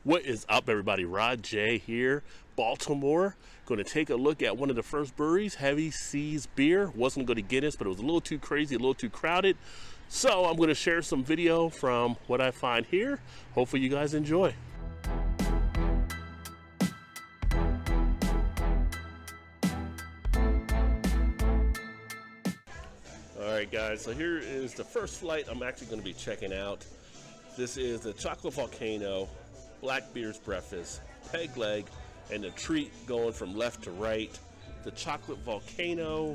What is up, everybody? Rod J here, Baltimore. Going to take a look at one of the first breweries, Hazy's beer. Wasn't going to get this, but it was a little too crazy, a little too crowded. So I'm going to share some video from what I find here. Hopefully you guys enjoy. Alright guys, so here is the first flight I'm actually going to be checking out. This is the Chocolate Volcano, Blackbeard's breakfast, peg leg, and the treat going from left to right. The Chocolate Volcano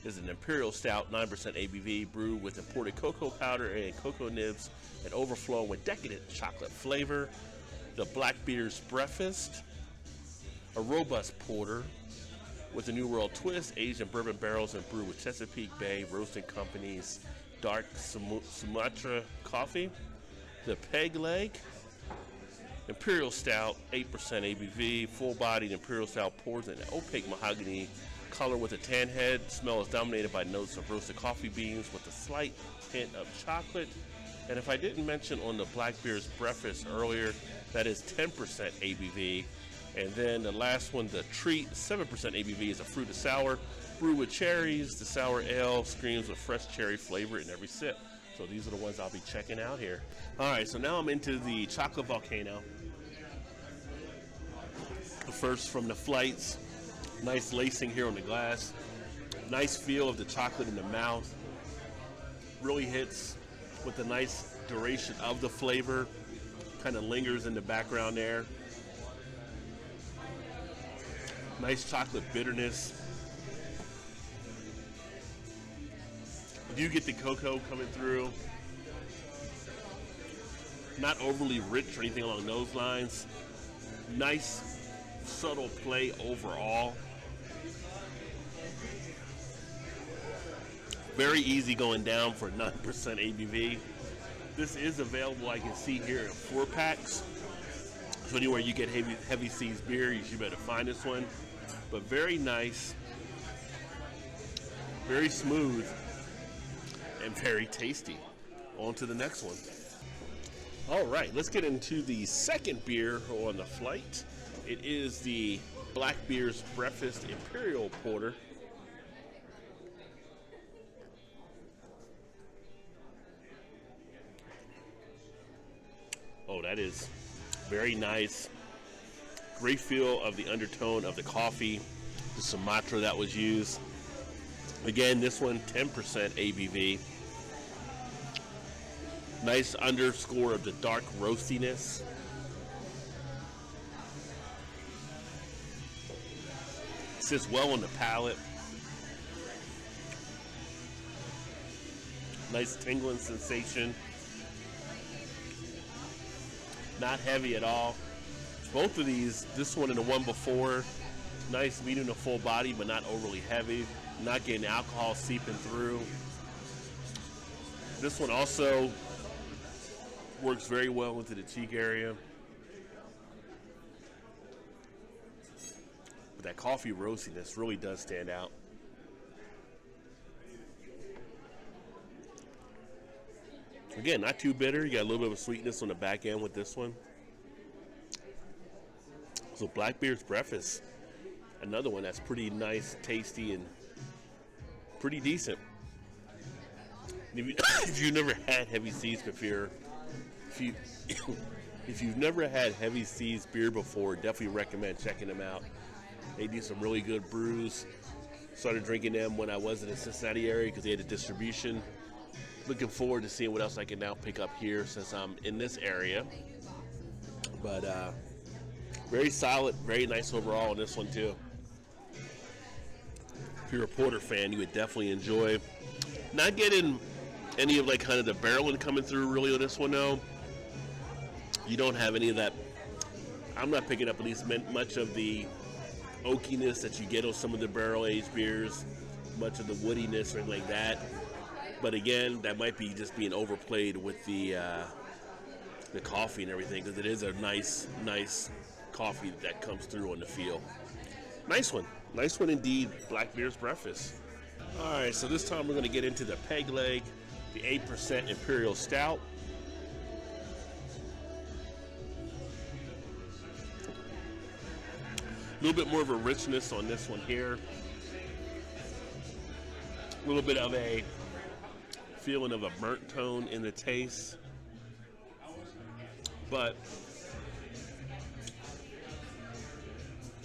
is an Imperial stout, 9% ABV, brewed with imported cocoa powder and cocoa nibs and overflowing with decadent chocolate flavor. The Blackbeard's breakfast, a robust porter with a New World twist, aged in bourbon barrels and brewed with Chesapeake Bay Roasting Company's dark Sumatra coffee. The peg leg, Imperial stout, 8% ABV, full-bodied Imperial stout pours in an opaque mahogany color with a tan head. Smell is dominated by notes of roasted coffee beans with a slight hint of chocolate. And if I didn't mention on the Blackbeard's breakfast earlier, that is 10% ABV. And then the last one, the treat, 7% ABV, is a fruit of sour, brewed with cherries. The sour ale screams with fresh cherry flavor in every sip. So these are the ones I'll be checking out here. All right, so now I'm into the Chocolate Volcano. The first from the flights. Nice lacing here on the glass. Nice feel of the chocolate in the mouth. Really hits with the nice duration of the flavor. Kind of lingers in the background there. Nice chocolate bitterness. You get the cocoa coming through. Not overly rich or anything along those lines. Nice, subtle play overall. Very easy going down for 9% ABV. This is available, I can see here, in 4-packs. So anywhere you get Hazy's beer, you should better find this one. But very nice, very smooth, and very tasty. On to the next one. All right, let's get into the second beer on the flight. It is the Blackbeard's Breakfast Imperial Porter. Oh, that is very nice. Great feel of the undertone of the coffee, the Sumatra that was used. Again, this one 10% ABV. Nice underscore of the dark roastiness. Sits well on the palate. Nice tingling sensation. Not heavy at all. Both of these, this one and the one before, nice medium to full body, but not overly heavy. Not getting alcohol seeping through. This one also works very well into the cheek area. But that coffee roastiness really does stand out. Again, not too bitter. You got a little bit of sweetness on the back end with this one. So Blackbeard's Breakfast, another one that's pretty nice, tasty, and pretty decent. If you've never had Hazy's before, if you've never had Hazy's beer before, definitely recommend checking them out. They do some really good brews. Started drinking them when I was in the Cincinnati area because they had a distribution. Looking forward to seeing what else I can now pick up here since I'm in this area. But very solid, very nice overall on this one too. If you're a porter fan, you would definitely enjoy. Not getting any of like kind of the barreling coming through really on this one though. You don't have any of that. I'm not picking up at least much of the oakiness that you get on some of the barrel-aged beers, much of the woodiness or anything like that. But again, that might be just being overplayed with the coffee and everything, because it is a nice coffee that comes through on the feel. Nice one indeed. Blackbeard's Breakfast. All right, so this time we're going to get into the peg leg, the 8% Imperial Stout. A little bit more of a richness on this one here. A little bit of a feeling of a burnt tone in the taste. But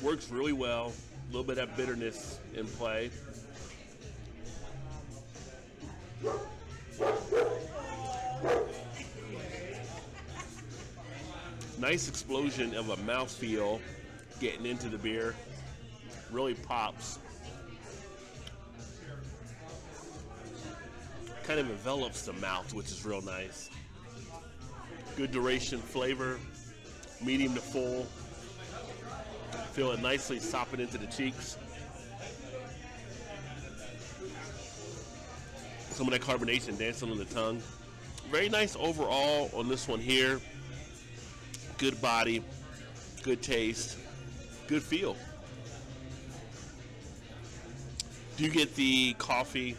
works really well. A little bit of bitterness in play. Nice explosion of a mouthfeel getting into the beer. Really pops. Kind of envelops the mouth, which is real nice. Good duration flavor, medium to full. Feel it nicely sopping into the cheeks. Some of that carbonation dancing on the tongue. Very nice overall on this one here. Good body, good taste, good feel. Do you get the coffee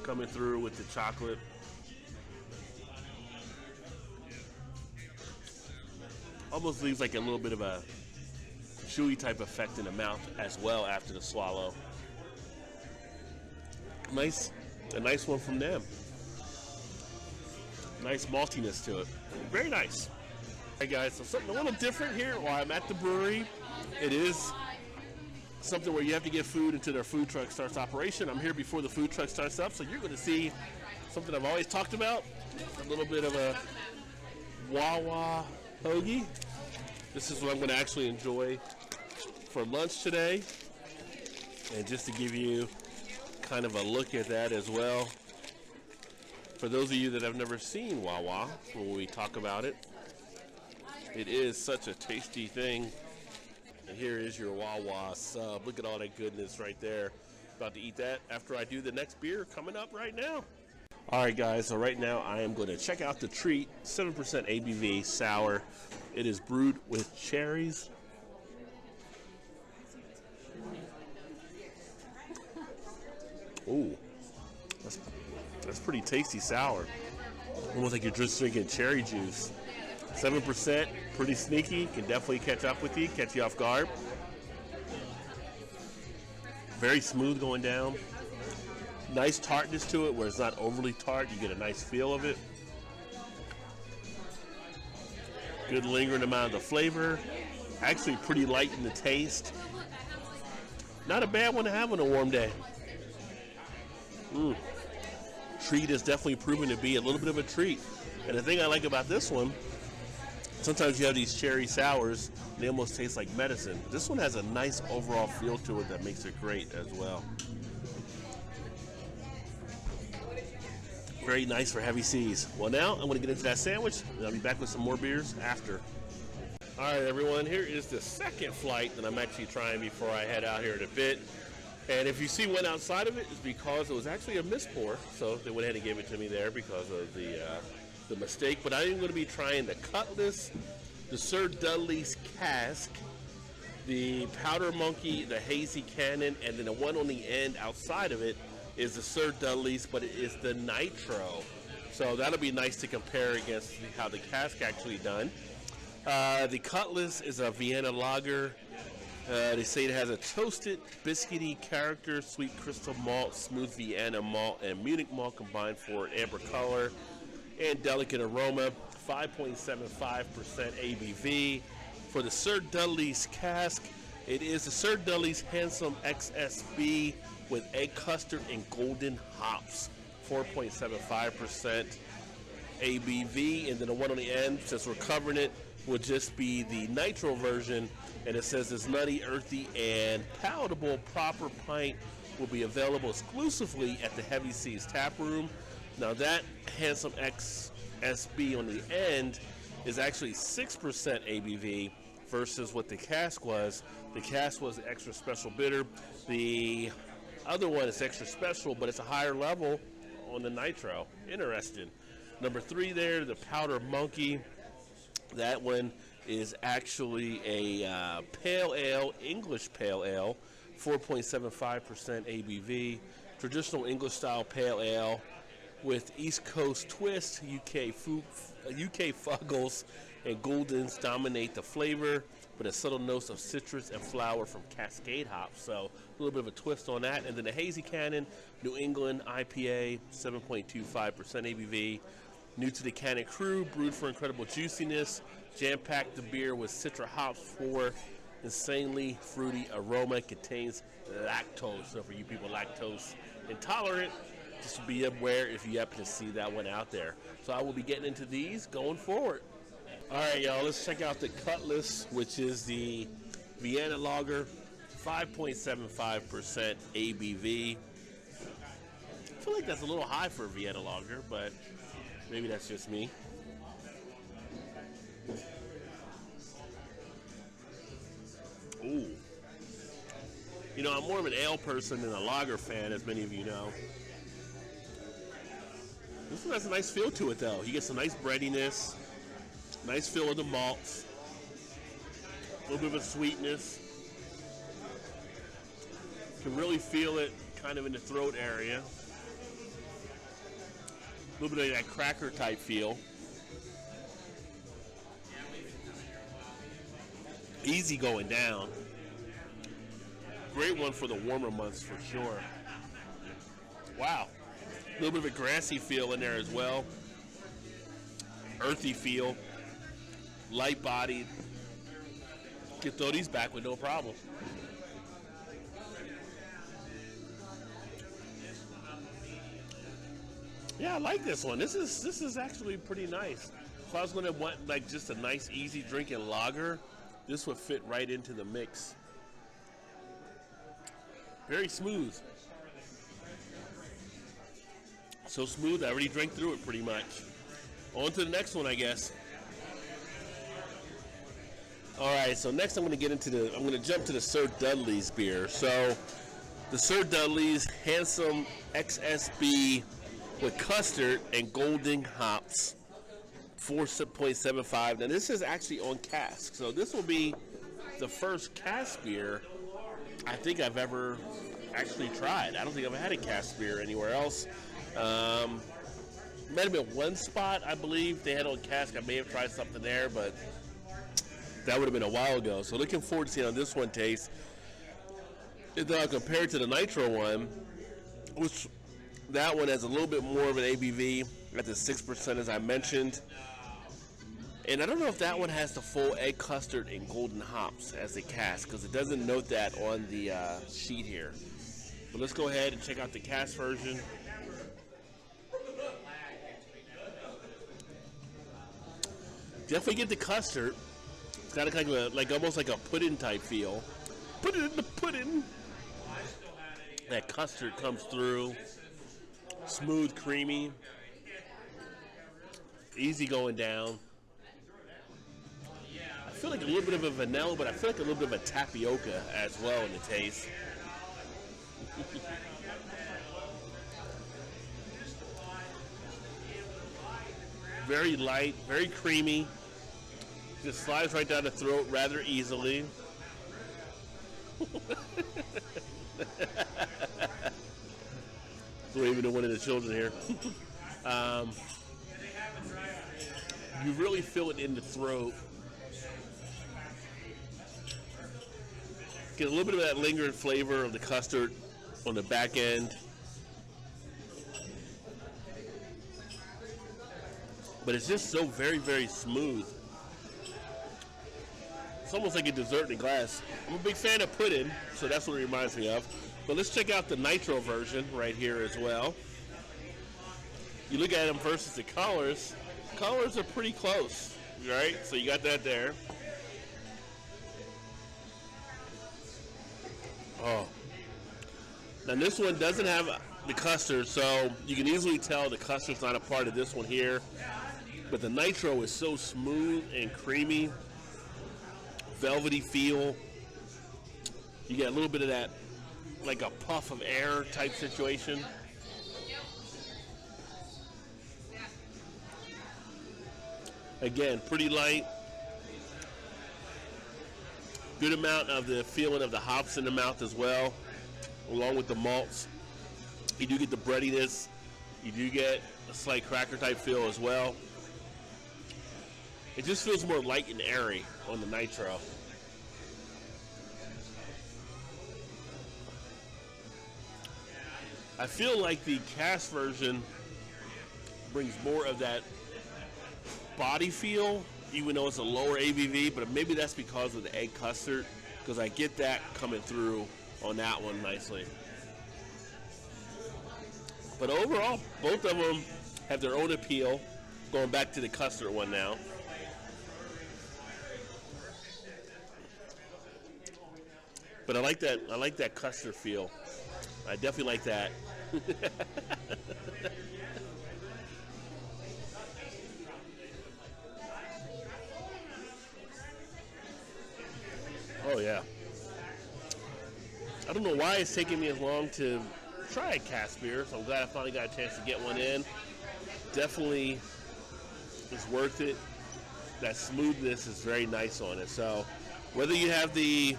coming through with the chocolate? Almost leaves like a little bit of a chewy type effect in the mouth as well after the swallow. A nice one from them. Nice maltiness to it. Very nice. Hey guys, so something a little different here while I'm at the brewery. It is something where you have to get food until their food truck starts operation. I'm here before the food truck starts up, so you're going to see something I've always talked about. A little bit of a Wawa hoagie. This is what I'm going to actually enjoy for lunch today. And just to give you kind of a look at that as well. For those of you that have never seen Wawa, when we talk about it, it is such a tasty thing. And here is your Wawa sub. Look at all that goodness right there. About to eat that after I do the next beer coming up right now. All right, guys, so right now I am going to check out the Treat 7% ABV sour. It is brewed with cherries. Ooh, that's pretty tasty sour. Almost like you're just drinking cherry juice. 7%, pretty sneaky. Can definitely catch up with you, catch you off guard. Very smooth going down. Nice tartness to it where it's not overly tart. You get a nice feel of it. Good lingering amount of flavor. Actually pretty light in the taste. Not a bad one to have on a warm day. Treat is definitely proven to be a little bit of a treat. And the thing I like about this one, sometimes you have these cherry sours, they almost taste like medicine. This one has a nice overall feel to it that makes it great as well. Very nice for heavy seas. Well, now I'm going to get into that sandwich, and I'll be back with some more beers after. All right, everyone, here is the second flight that I'm actually trying before I head out here in a bit. And if you see one outside of it, it's because it was actually a mispour, so they went ahead and gave it to me there because of the mistake. But I am going to be trying the Cutlass, the Sir Dudley's Cask, the Powder Monkey, the Hazy Cannon, and then the one on the end outside of it is the Sir Dudley's, but it is the Nitro. So that'll be nice to compare against how the cask actually done. The Cutlass is a Vienna lager. They say it has a toasted, biscuity character, sweet crystal malt, smooth Vienna malt, and Munich malt combined for an amber color and delicate aroma. 5.75% ABV. For the Sir Dudley's Cask, it is the Sir Dudley's Handsome XSB with egg custard and golden hops. 4.75% ABV. And then the one on the end, since we're covering it, would just be the Nitro version. And it says this nutty, earthy, and palatable proper pint will be available exclusively at the Heavy Seas Tap Room. Now that Handsome XSB on the end is actually 6% ABV versus what the cask was. The cask was extra special bitter. The other one is extra special, but it's a higher level on the Nitro. Interesting. Number 3 there, the Powder Monkey. That one is actually a pale ale, English pale ale, 4.75% ABV. Traditional English style pale ale with East Coast twist, UK Fuggles, and Goldens dominate the flavor, with a subtle notes of citrus and flower from Cascade hops. So a little bit of a twist on that. And then the Hazy Cannon, New England IPA, 7.25% ABV. New to the Cannon crew, brewed for incredible juiciness. Jam-packed the beer with citra hops for insanely fruity aroma. Contains lactose. So for you people lactose intolerant, just be aware if you happen to see that one out there. So I will be getting into these going forward. All right, y'all, let's check out the Cutlass, which is the Vienna Lager, 5.75% ABV. I feel like that's a little high for a Vienna Lager, but maybe that's just me. Ooh. You know, I'm more of an ale person than a lager fan, as many of you know. This one has a nice feel to it, though. You get some nice breadiness. Nice feel of the malts. A little bit of a sweetness. You can really feel it kind of in the throat area. A little bit of that cracker type feel. Easy going down. Great one for the warmer months for sure. Wow. A little bit of a grassy feel in there as well. Earthy feel. Light bodied. Can throw these back with no problem. Yeah, I like this one. This is actually pretty nice. If I was going to want like just a nice easy drinking lager, this would fit right into the mix. Very smooth. So smooth I already drank through it pretty much. On to the next one, I guess. All right, so next I'm going to jump to the Sir Dudley's beer. So the Sir Dudley's Handsome XSB with custard and golden hops, 4.75. Now this is actually on cask, so this will be the first cask beer I think I've ever actually tried. I don't think I've had a cask beer anywhere else. Might have been one spot, I believe, they had on cask. I may have tried something there, but that would have been a while ago. So looking forward to seeing how this one tastes. Compared to the Nitro one, which that one has a little bit more of an ABV at the 6% as I mentioned. And I don't know if that one has the full egg custard and golden hops as the cask, because it doesn't note that on the sheet here. But let's go ahead and check out the cask version. Definitely get the custard. It's got a kind of like almost like a pudding type feel. Put it in the pudding. That custard comes through. Smooth, creamy. Easy going down. I feel like a little bit of a vanilla, but I feel like a little bit of a tapioca as well in the taste. Very light, very creamy. Just slides right down the throat rather easily. Waving to one of the children here. You really feel it in the throat. Get a little bit of that lingering flavor of the custard on the back end. But it's just so very, very smooth. It's almost like a dessert in a glass. I'm a big fan of pudding, so that's what it reminds me of. But let's check out the Nitro version right here as well. You look at them versus the colors. Colors are pretty close, right? So you got that there. Oh. Now this one doesn't have the custard, so you can easily tell the custard's not a part of this one here. But the Nitro is so smooth and creamy, velvety feel. You get a little bit of that, like a puff of air type situation. Again, pretty light. Good amount of the feeling of the hops in the mouth as well, along with the malts. You do get the breadiness. You do get a slight cracker type feel as well. It just feels more light and airy on the nitro. I feel like the cast version brings more of that body feel, even though it's a lower ABV, but maybe that's because of the egg custard, because I get that coming through on that one nicely. But overall, both of them have their own appeal. Going back to the custard one now. But I like that custard feel. I definitely like that. Oh yeah. I don't know why it's taking me as long to try a cask beer, so I'm glad I finally got a chance to get one in. Definitely it's worth it. That smoothness is very nice on it. So whether you have the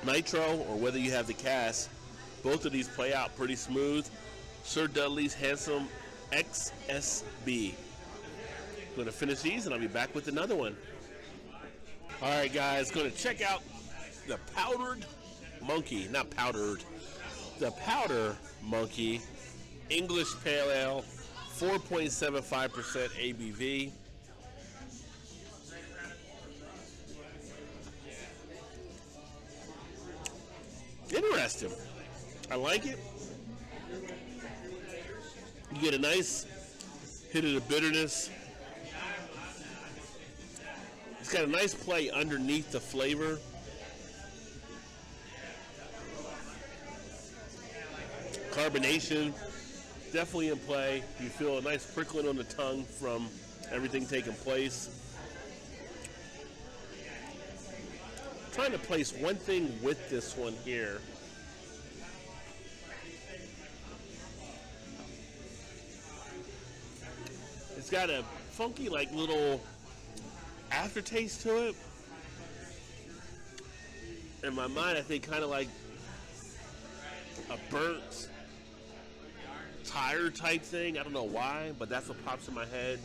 nitro or whether you have the cask, both of these play out pretty smooth. Sir Dudley's Handsome XSB. I'm going to finish these and I'll be back with another one. All right, guys, going to check out the Powdered Monkey. Not powdered. The Powder Monkey English Pale Ale, 4.75% ABV. Interesting. I like it. You get a nice hit of the bitterness. It's got a nice play underneath the flavor. Carbonation, definitely in play. You feel a nice prickling on the tongue from everything taking place. I'm trying to place one thing with this one here. It's got a funky, like, little aftertaste to it. In my mind, I think kind of like a burnt tire type thing. I don't know why, but that's what pops in my head.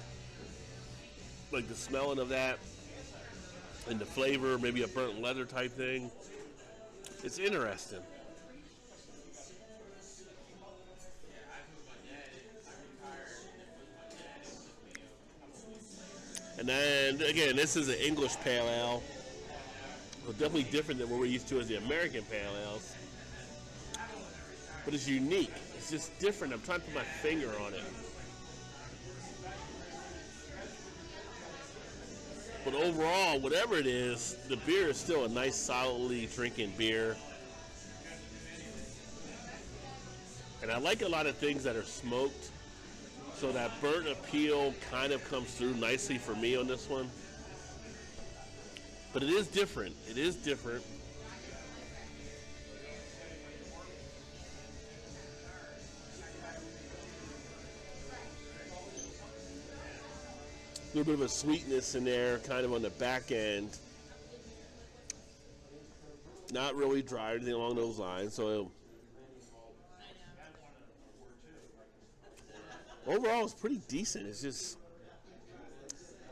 Like the smelling of that and the flavor, maybe a burnt leather type thing. It's interesting. And then, again, this is an English Pale Ale. So definitely different than what we're used to as the American Pale Ales. But it's unique. It's just different. I'm trying to put my finger on it. But overall, whatever it is, the beer is still a nice, solidly drinking beer. And I like a lot of things that are smoked. So that burnt appeal kind of comes through nicely for me on this one. But it is different. It is different. A little bit of a sweetness in there, kind of on the back end. Not really dry or anything along those lines. So overall, it's pretty decent. It's just,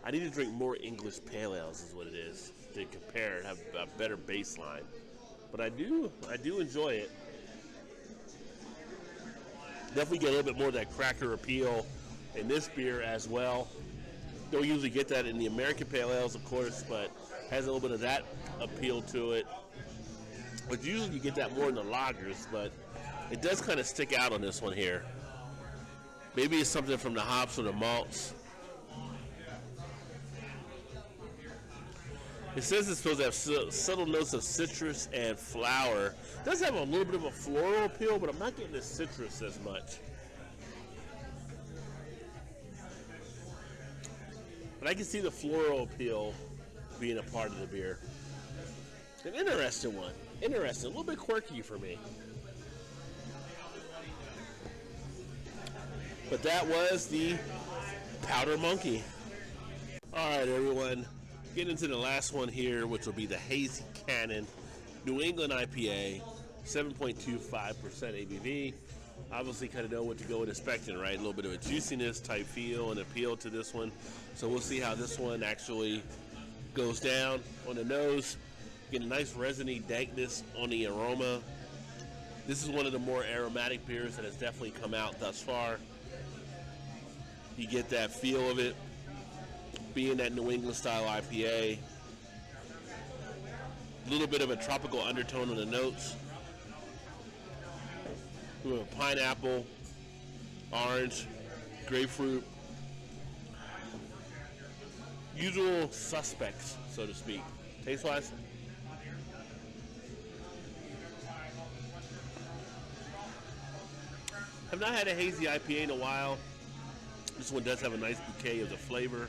I need to drink more English Pale Ales is what it is, to compare and have a better baseline. But I do enjoy it. Definitely get a little bit more of that cracker appeal in this beer as well. Don't usually get that in the American Pale Ales, of course, but has a little bit of that appeal to it. But usually you get that more in the lagers, but it does kind of stick out on this one here. Maybe it's something from the hops or the malts. It says it's supposed to have subtle notes of citrus and flower. It does have a little bit of a floral appeal, but I'm not getting the citrus as much. But I can see the floral appeal being a part of the beer. An interesting one. Interesting. A little bit quirky for me. But that was the Powder Monkey. All right, everyone. Getting into the last one here, which will be the Hazy Cannon New England IPA, 7.25% ABV. obviously kind of know what to go and expecting, right? A little bit of a juiciness type feel and appeal to this one. So we'll see how this one actually goes down on the nose. Get a nice resiny dankness on the aroma. This is one of the more aromatic beers that has definitely come out thus far. You get that feel of it being that New England style IPA. A little bit of a tropical undertone on the notes. We have pineapple, orange, grapefruit. Usual suspects, so to speak. Taste-wise. Have not had a hazy IPA in a while. This one does have a nice bouquet of the flavor.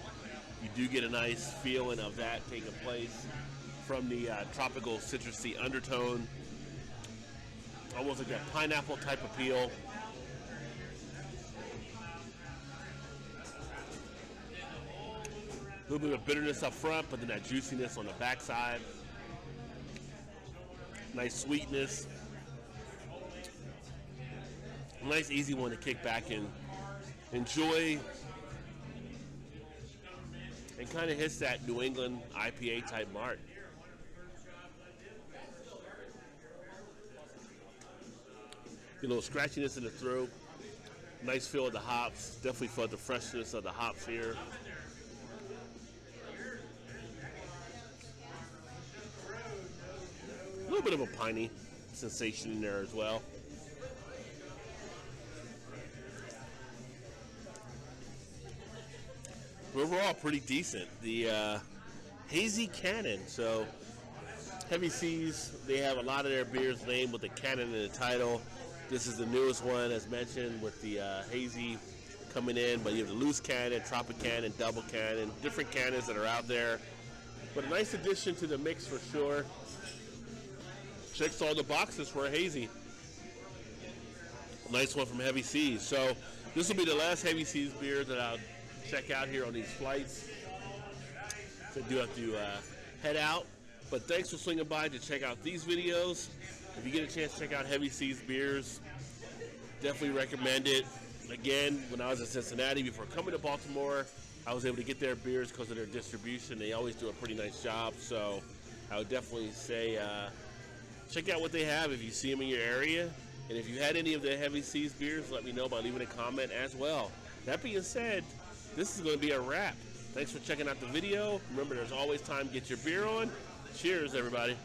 You do get a nice feeling of that taking place from the tropical citrusy undertone. Almost like that pineapple type appeal. A little bit of bitterness up front, but then that juiciness on the backside. Nice sweetness. Nice easy one to kick back and enjoy. And kind of hits that New England IPA type mark. Get a little scratchiness in the throat. Nice feel of the hops. Definitely felt the freshness of the hops here. A little bit of a piney sensation in there as well. Overall, pretty decent. The Hazy Cannon. So, Heavy Seas, they have a lot of their beers named with the cannon in the title. This is the newest one, as mentioned, with the Hazy coming in. But you have the loose cannon, tropic cannon, double cannon, different cannons that are out there. But a nice addition to the mix for sure. Checks all the boxes for a Hazy. Nice one from Heavy Seas. So, this will be the last Heavy Seas beer that I'll check out here on these flights. So I do have to head out. But thanks for swinging by to check out these videos. If you get a chance to check out Heavy Seas beers, definitely recommend it. Again, when I was in Cincinnati before coming to Baltimore, I was able to get their beers because of their distribution. They always do a pretty nice job. So I would definitely say check out what they have if you see them in your area. And if you had any of the Heavy Seas beers, let me know by leaving a comment as well. That being said, this is going to be a wrap. Thanks for checking out the video. Remember, there's always time to get your beer on. Cheers, everybody.